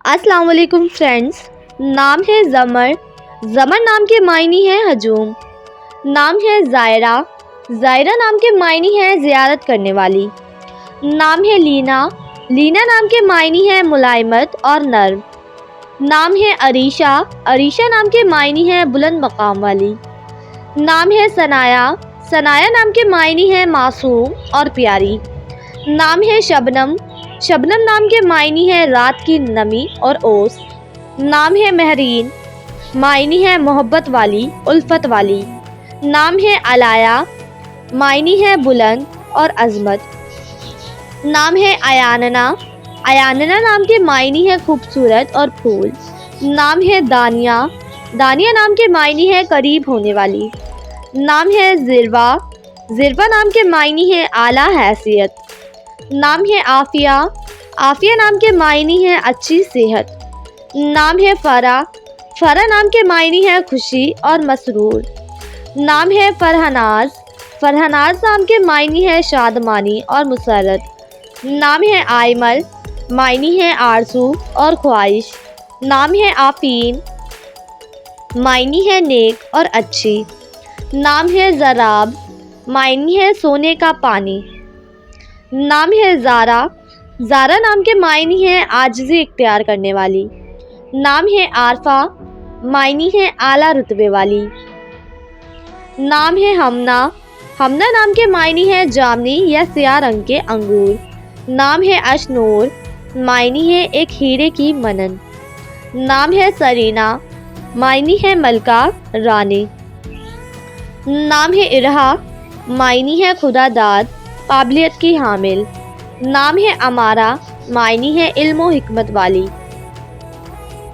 السلام علیکم فرینڈز، نام ہے زمر، زمر نام کے معنی ہے ہجوم۔ نام ہے زائرہ، زائرہ نام کے معنی ہے زیارت کرنے والی۔ نام ہے لینا، لینا نام کے معنی ہے ملائمت اور نرم۔ نام ہے عریشہ، عریشہ نام کے معنی ہے بلند مقام والی۔ نام ہے ثنایا، ثنایا نام کے معنی ہے معصوم اور پیاری۔ نام ہے شبنم، شبنم نام کے معنی ہے رات کی نمی اور اوس۔ نام ہے مہرین، معنی ہے محبت والی، الفت والی۔ نام ہے علایا، معنی ہے بلند اور عظمت۔ نام ہے ایاننا، ایاننا نام کے معنی ہے خوبصورت اور پھول۔ نام ہے دانیہ، دانیہ نام کے معنی ہے قریب ہونے والی۔ نام ہے ذروہ، ذروہ نام کے معنی ہے اعلیٰ حیثیت۔ نام ہے عافیہ، عافیہ نام کے معنی ہے اچھی صحت۔ نام ہے فرح، فرح نام کے معنی ہے خوشی اور مسرور۔ نام ہے فرہناز، فرہناز نام کے معنی ہے شادمانی اور مسرت۔ نام ہے آئمل، معنی ہے آرزو اور خواہش۔ نام ہے آفین، معنی ہے نیک اور اچھی۔ نام ہے زراب، معنی ہے سونے کا پانی۔ نام ہے زارا، زارا نام کے معنی ہے عاجزی اختیار کرنے والی۔ نام ہے عارفہ، معنی ہے اعلیٰ رتبے والی۔ نام ہے ہمنا، ہمنا نام کے معنی ہے جامنی یا سیاہ رنگ کے انگور۔ نام ہے اشنور، معنی ہے ایک ہیرے کی منن۔ نام ہے سرینا، معنی ہے ملکہ رانی۔ نام ہے ارہا، معنی ہے خدا داد، قابلیت کی حامل۔ نام ہے امارہ، معنی ہے علم و حکمت والی۔